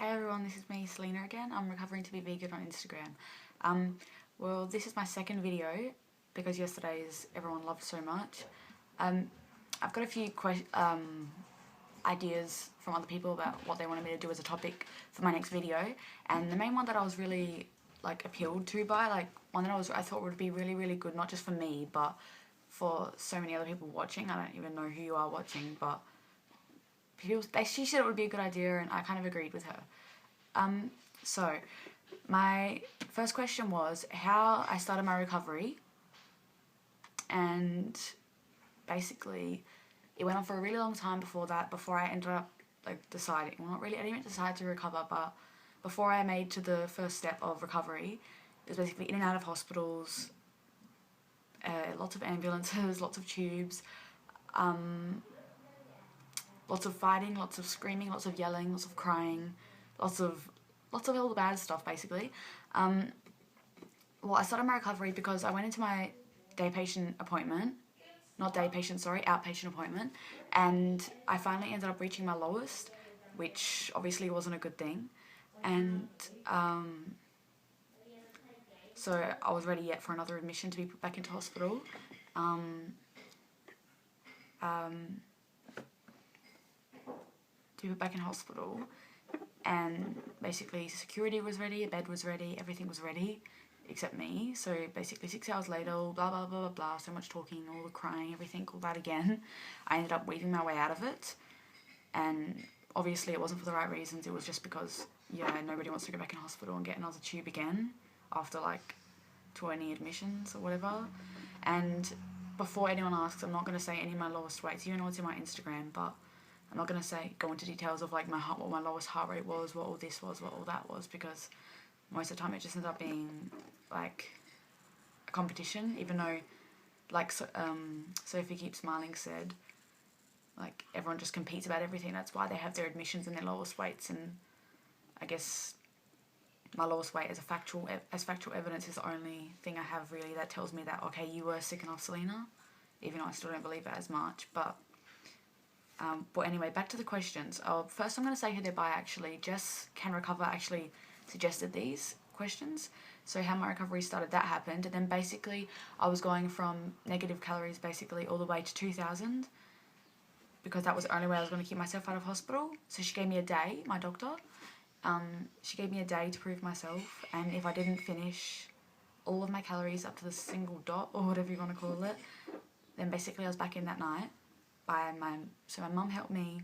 Hi everyone, this is me, Selena again. I'm recovering to be vegan on Instagram. Well, this is my second video because yesterday's everyone loved so much. I've got a few ideas from other people about what they wanted me to do as a topic for my next video, and the main one that I was really appealed to by, one that I thought would be really good, not just for me but for so many other people watching. I don't even know who you are watching, but she said it would be a good idea, and I kind of agreed with her. So my first question was how I started my recovery, and basically it went on for a really long time before that, before I ended up deciding, well, not really, I didn't even decide to recover, but before I made to the first step of recovery. It was basically in and out of hospitals, lots of ambulances, lots of tubes, lots of fighting, lots of screaming, lots of yelling, lots of crying, lots of all the bad stuff, basically. Well, I started my recovery because I went into my outpatient appointment, and I finally ended up reaching my lowest, which obviously wasn't a good thing. And so I was ready yet for another admission to be put back into hospital. And basically security was ready, a bed was ready, everything was ready except me. So basically 6 hours later, blah blah blah blah blah, so much talking, all the crying, everything, all that again. I ended up weaving my way out of it, and obviously it wasn't for the right reasons. It was just because, yeah, nobody wants to go back in hospital and get another tube again after 20 admissions or whatever. And before anyone asks, I'm not going to say any of my lowest weights. You know what's in my Instagram, but I'm not going to go into details of what my lowest heart rate was, what all this was, what all that was, because most of the time it just ends up being a competition, even though Sophie Keep Smiling said, everyone just competes about everything. That's why they have their admissions and their lowest weights. And I guess my lowest weight as factual evidence is the only thing I have really that tells me that, okay, you were sick enough, Selena, even though I still don't believe it as much. But anyway, back to the questions. First I'm going to say who they're by, actually. Jess Can Recover actually suggested these questions. So how my recovery started, that happened. And then basically I was going from negative calories basically all the way to 2,000, because that was the only way I was going to keep myself out of hospital. So she gave me a day, my doctor. She gave me a day to prove myself, and if I didn't finish all of my calories up to the single dot, or whatever you want to call it, then basically I was back in that night. So my mum helped me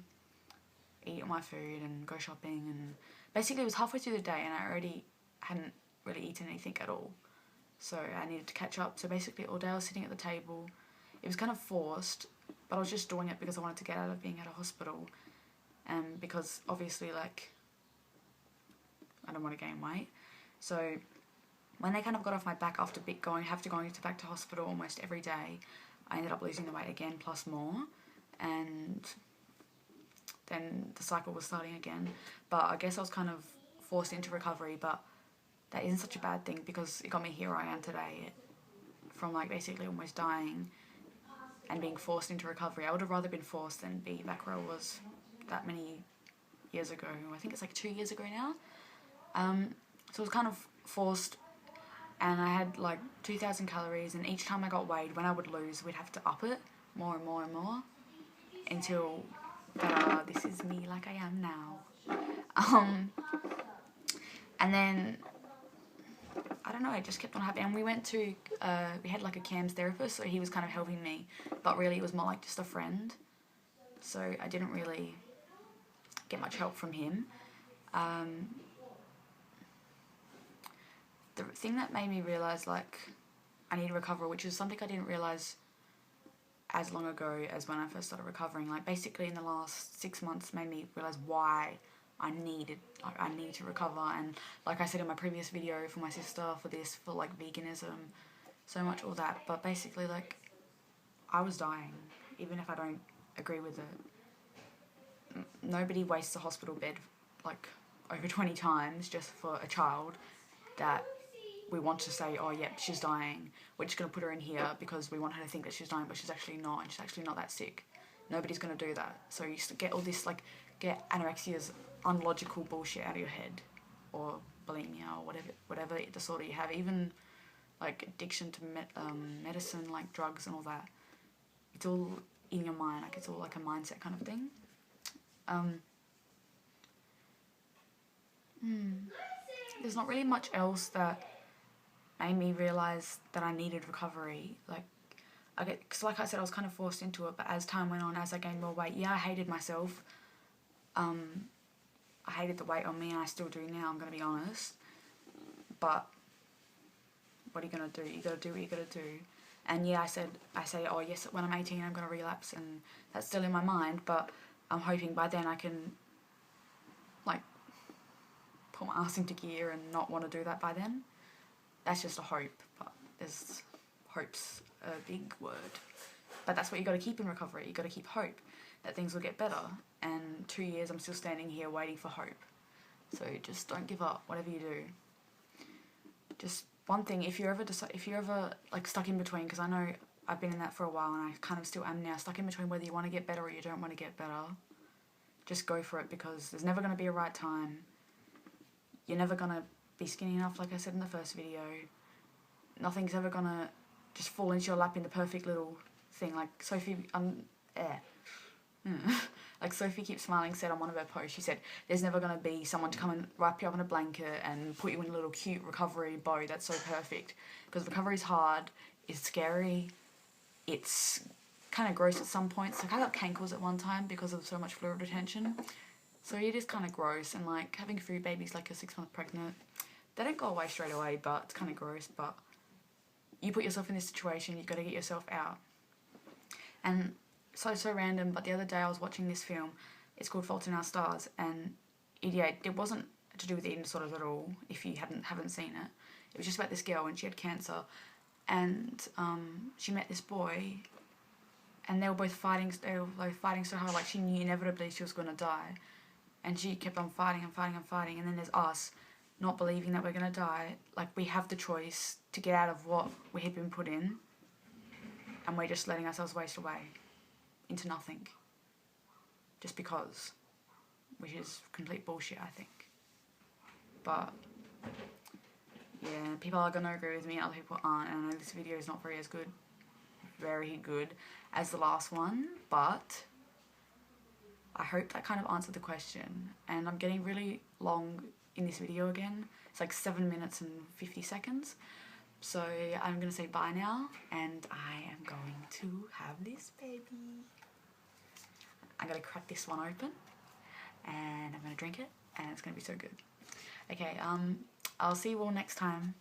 eat all my food and go shopping, and basically it was halfway through the day and I already hadn't really eaten anything at all. So I needed to catch up. So basically all day I was sitting at the table. It was kind of forced, but I was just doing it because I wanted to get out of being at a hospital, and because obviously I don't want to gain weight. So when they kind of got off my back after going back to hospital almost every day, I ended up losing the weight again plus more, and then the cycle was starting again. But I guess I was kind of forced into recovery, but that isn't such a bad thing because it got me here where I am today, from basically almost dying and being forced into recovery. I would have rather been forced than be back where I was that many years ago. I think it's 2 years ago now. So it was kind of forced, and I had 2,000 calories, and each time I got weighed, when I would lose, we'd have to up it more and more and more until this is me like I am now. And then I don't know, it just kept on happening. And we went to we had a CAMS therapist, so he was kind of helping me, but really it was more just a friend, so I didn't really get much help from him. The thing that made me realise I need to recover, which is something I didn't realise as long ago as when I first started recovering, basically in the last 6 months, made me realise why I need to recover. And like I said in my previous video, for my sister, for this, for veganism, so much, all that. But basically I was dying, even if I don't agree with it. Nobody wastes a hospital bed over 20 times just for a child that we want to say, oh yep, she's dying, we're just going to put her in here because we want her to think that she's dying, but she's actually not, and she's actually not that sick. Nobody's going to do that. So you get all this, get anorexias unlogical bullshit out of your head, or bulimia, or whatever disorder you have, even like addiction to medicine, like drugs and all that. It's all in your mind, like it's all like a mindset kind of thing. There's not really much else that made me realise that I needed recovery. Because like I said, I was kind of forced into it, but as time went on, as I gained more weight, yeah, I hated myself. I hated the weight on me, and I still do now, I'm going to be honest. But what are you going to do? You got to do what you got to do. And yeah, I say, oh yes, when I'm 18 I'm going to relapse, and that's still in my mind, but I'm hoping by then I can, like, put my ass into gear and not want to do that by then. That's just a hope, but hope's a big word. But that's what you got to keep in recovery. You got to keep hope that things will get better. And 2 years I'm still standing here waiting for hope. So just don't give up, whatever you do. Just one thing, if you're ever like stuck in between, because I know I've been in that for a while, and I kind of still am now, stuck in between whether you want to get better or you don't want to get better, just go for it, because there's never going to be a right time. You're never going to be skinny enough, like I said in the first video. Nothing's ever going to just fall into your lap in the perfect little thing. Like Sophie, like Sophie Keeps Smiling said on one of her posts, she said, there's never going to be someone to come and wrap you up in a blanket and put you in a little cute recovery bow that's so perfect. Because recovery's hard, it's scary, it's kind of gross at some points. Like I got cankles at one time because of so much fluid retention. So it is kind of gross, and like having food babies like you're 6 months pregnant, they don't go away straight away, but it's kind of gross. But you put yourself in this situation, you've got to get yourself out. And so random, but the other day I was watching this film, it's called Fault in Our Stars, and it wasn't to do with eating disorders at all, if you haven't seen it. It was just about this girl, and she had cancer, and she met this boy, and they were both fighting, so hard, like she knew inevitably she was going to die, and she kept on fighting, and then there's us, not believing that we're going to die. Like, we have the choice to get out of what we had been put in, and we're just letting ourselves waste away into nothing, just because, which is complete bullshit, I think. But yeah, people are gonna agree with me, other people aren't, and I know this video is not very good as the last one, but I hope that kind of answered the question. And I'm getting really long in this video again. It's like 7 minutes and 50 seconds. So I'm gonna say bye now, and I am going to have this baby. I'm gonna crack this one open, and I'm gonna drink it, and it's gonna be so good. Okay, I'll see you all next time.